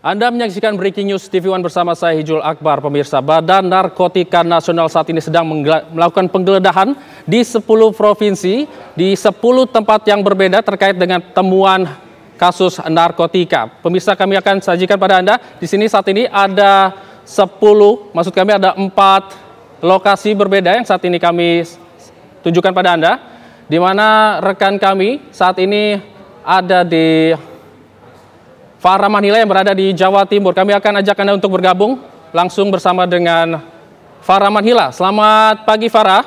Anda menyaksikan Breaking News TV One bersama saya Hijul Akbar. Pemirsa, Badan Narkotika Nasional saat ini sedang melakukan penggeledahan di 10 provinsi, di 10 tempat yang berbeda terkait dengan temuan kasus narkotika. Pemirsa, kami akan sajikan pada Anda. Di sini saat ini ada 10, maksud kami ada 4 lokasi berbeda yang saat ini kami tunjukkan pada Anda, di mana rekan kami saat ini ada di Farah Manila yang berada di Jawa Timur. Kami akan ajak Anda untuk bergabung langsung bersama dengan Farah Manila. Selamat pagi, Farah.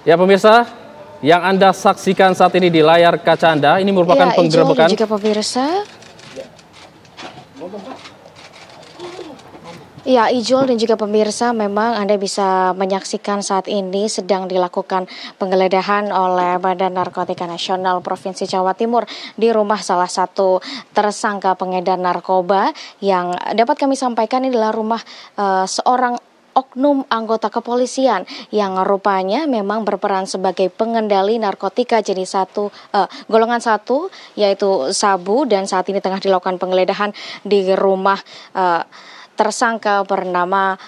Ya, pemirsa, yang Anda saksikan saat ini di layar kaca Anda, ini merupakan penggerebekan. Juga pemirsa. Ya, Ijul dan juga pemirsa, memang Anda bisa menyaksikan saat ini sedang dilakukan penggeledahan oleh Badan Narkotika Nasional Provinsi Jawa Timur di rumah salah satu tersangka pengedar narkoba. Yang dapat kami sampaikan ini adalah rumah seorang oknum anggota kepolisian yang rupanya memang berperan sebagai pengendali narkotika jenis golongan 1, yaitu sabu, dan saat ini tengah dilakukan penggeledahan di rumah tersangka bernama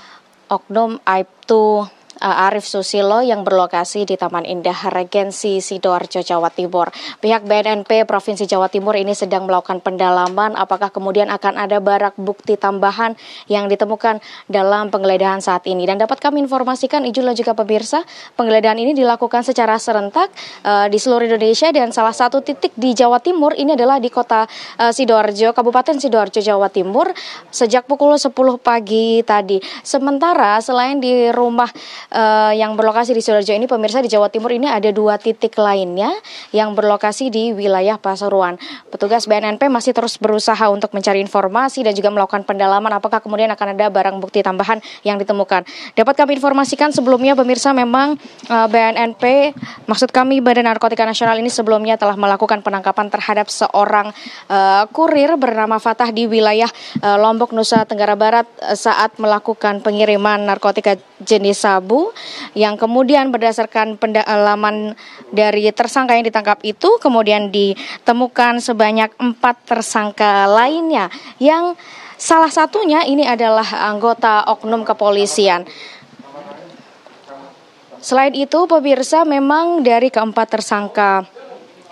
Oknum Aibtu Arif Susilo yang berlokasi di Taman Indah Regensi Sidoarjo, Jawa Timur. Pihak BNNP Provinsi Jawa Timur ini sedang melakukan pendalaman apakah kemudian akan ada barang bukti tambahan yang ditemukan dalam penggeledahan saat ini. Dan dapat kami informasikan, Ijul dan juga pemirsa, penggeledahan ini dilakukan secara serentak di seluruh Indonesia, dan salah satu titik di Jawa Timur ini adalah di kota Sidoarjo, Kabupaten Sidoarjo, Jawa Timur, sejak pukul 10 pagi tadi. Sementara selain di rumah yang berlokasi di Sidoarjo ini, pemirsa, di Jawa Timur ini ada 2 titik lainnya yang berlokasi di wilayah Pasuruan. Petugas BNNP masih terus berusaha untuk mencari informasi dan juga melakukan pendalaman apakah kemudian akan ada barang bukti tambahan yang ditemukan. Dapat kami informasikan sebelumnya, pemirsa, memang BNNP, maksud kami Badan Narkotika Nasional ini sebelumnya telah melakukan penangkapan terhadap seorang kurir bernama Fatah di wilayah Lombok, Nusa Tenggara Barat saat melakukan pengiriman narkotika jenis sabu, yang kemudian berdasarkan pendalaman dari tersangka yang ditangkap itu kemudian ditemukan sebanyak 4 tersangka lainnya, yang salah satunya ini adalah anggota oknum kepolisian. Selain itu, pemirsa, memang dari keempat tersangka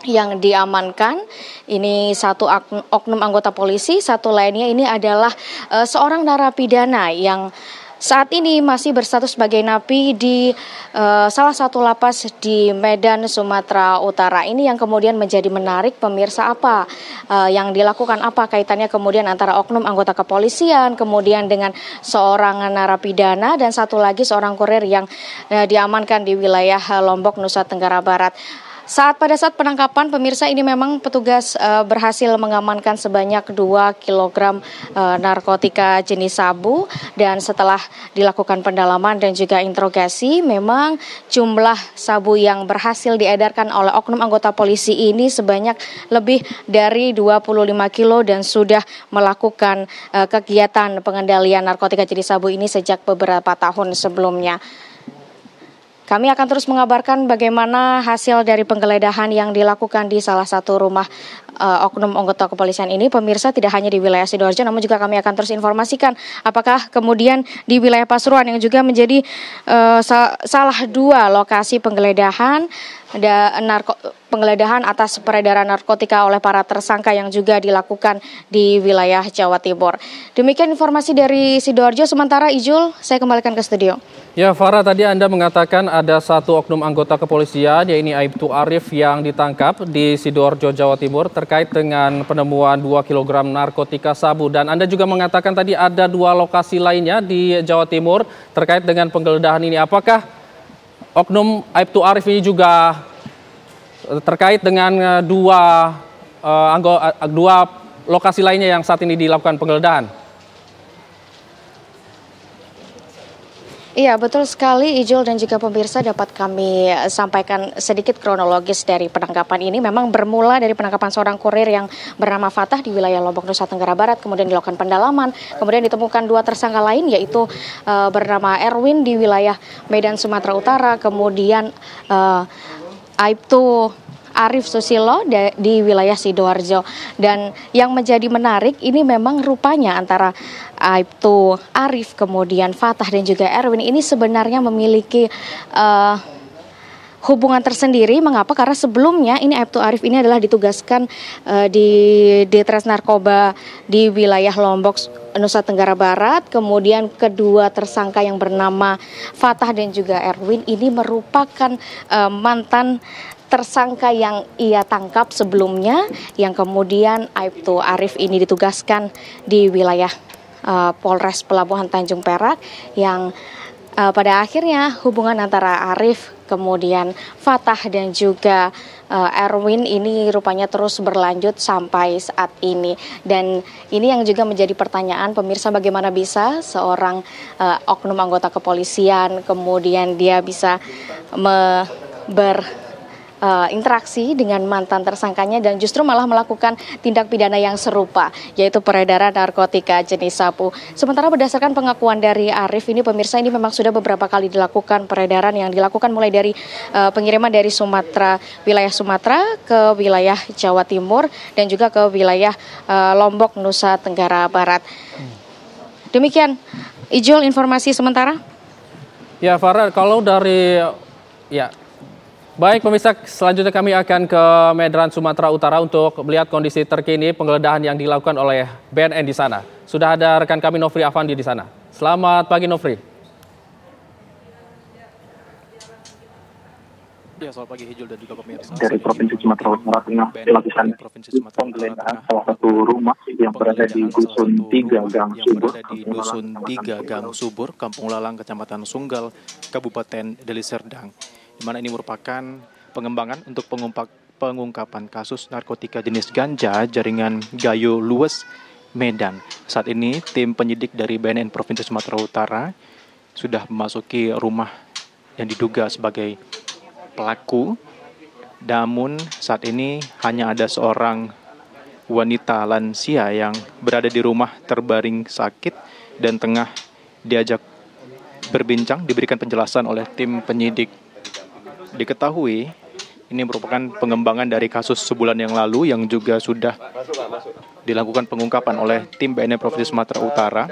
yang diamankan, ini satu oknum anggota polisi, satu lainnya ini adalah seorang narapidana yang saat ini masih berstatus sebagai napi di salah satu lapas di Medan, Sumatera Utara. Ini yang kemudian menjadi menarik, pemirsa, apa yang dilakukan, apa kaitannya kemudian antara oknum anggota kepolisian, kemudian dengan seorang narapidana, dan satu lagi seorang kurir yang diamankan di wilayah Lombok, Nusa Tenggara Barat. Pada saat penangkapan, pemirsa, ini memang petugas berhasil mengamankan sebanyak 2 kg narkotika jenis sabu, dan setelah dilakukan pendalaman dan juga interogasi, memang jumlah sabu yang berhasil diedarkan oleh oknum anggota polisi ini sebanyak lebih dari 25 kilo dan sudah melakukan kegiatan pengendalian narkotika jenis sabu ini sejak beberapa tahun sebelumnya. Kami akan terus mengabarkan bagaimana hasil dari penggeledahan yang dilakukan di salah satu rumah oknum anggota kepolisian ini. Pemirsa, tidak hanya di wilayah Sidoarjo, namun juga kami akan terus informasikan apakah kemudian di wilayah Pasuruan yang juga menjadi salah 2 lokasi penggeledahan penggeledahan atas peredaran narkotika oleh para tersangka yang juga dilakukan di wilayah Jawa Timur. Demikian informasi dari Sidoarjo. Sementara Ijul, saya kembalikan ke studio. Ya, Farah, tadi Anda mengatakan ada satu oknum anggota kepolisian, yaitu Aibtu Arif, yang ditangkap di Sidoarjo, Jawa Timur terkait dengan penemuan 2 kg narkotika sabu. Dan Anda juga mengatakan tadi ada 2 lokasi lainnya di Jawa Timur terkait dengan penggeledahan ini. Apakah oknum Aibtu Arif ini juga terkait dengan 2 lokasi lainnya yang saat ini dilakukan penggeledahan? Iya, betul sekali Ijul dan juga pemirsa, dapat kami sampaikan sedikit kronologis dari penangkapan ini. Memang bermula dari penangkapan seorang kurir yang bernama Fatah di wilayah Lombok, Nusa Tenggara Barat, kemudian dilakukan pendalaman, kemudian ditemukan 2 tersangka lain yaitu bernama Erwin di wilayah Medan, Sumatera Utara, kemudian Aibtu Arif Susilo di wilayah Sidoarjo. Dan yang menjadi menarik ini memang rupanya antara Aibtu Arif, kemudian Fatah dan juga Erwin ini sebenarnya memiliki hubungan tersendiri. Mengapa? Karena sebelumnya ini Aibtu Arif ini adalah ditugaskan di Ditres Narkoba di wilayah Lombok, Nusa Tenggara Barat. Kemudian kedua tersangka yang bernama Fatah dan juga Erwin ini merupakan mantan tersangka yang ia tangkap sebelumnya, yang kemudian Aibtu Arif ini ditugaskan di wilayah Polres Pelabuhan Tanjung Perak, yang pada akhirnya hubungan antara Arif, kemudian Fatah dan juga Erwin ini rupanya terus berlanjut sampai saat ini. Dan ini yang juga menjadi pertanyaan pemirsa, bagaimana bisa seorang oknum anggota kepolisian kemudian dia bisa interaksi dengan mantan tersangkanya dan justru malah melakukan tindak pidana yang serupa, yaitu peredaran narkotika jenis sabu. Sementara berdasarkan pengakuan dari Arif ini pemirsa, ini memang sudah beberapa kali dilakukan peredaran yang dilakukan mulai dari pengiriman dari wilayah Sumatera ke wilayah Jawa Timur dan juga ke wilayah Lombok, Nusa Tenggara Barat. Demikian Ijul informasi sementara. Ya Farah, kalau dari baik pemirsa, selanjutnya kami akan ke Medan, Sumatera Utara untuk melihat kondisi terkini penggeledahan yang dilakukan oleh BNN di sana. Sudah ada rekan kami Nofri Afandi di sana. Selamat pagi Nofri. Ya, selamat pagi Hijul dan juga pemirsa. Dari Provinsi Sumatera Utara Tengah dilakukan penggeledahan salah satu rumah yang berada di Dusun 3 Gang Subur, Kampung Lalang, Kecamatan Sunggal, Kabupaten Deli Serdang, di mana ini merupakan pengembangan untuk pengungkapan kasus narkotika jenis ganja jaringan Gayo Luwes, Medan. Saat ini tim penyidik dari BNN Provinsi Sumatera Utara sudah memasuki rumah yang diduga sebagai pelaku. Namun saat ini hanya ada seorang wanita lansia yang berada di rumah terbaring sakit dan tengah diajak berbincang, diberikan penjelasan oleh tim penyidik. Diketahui ini merupakan pengembangan dari kasus sebulan yang lalu yang juga sudah dilakukan pengungkapan oleh tim BNN Provinsi Sumatera Utara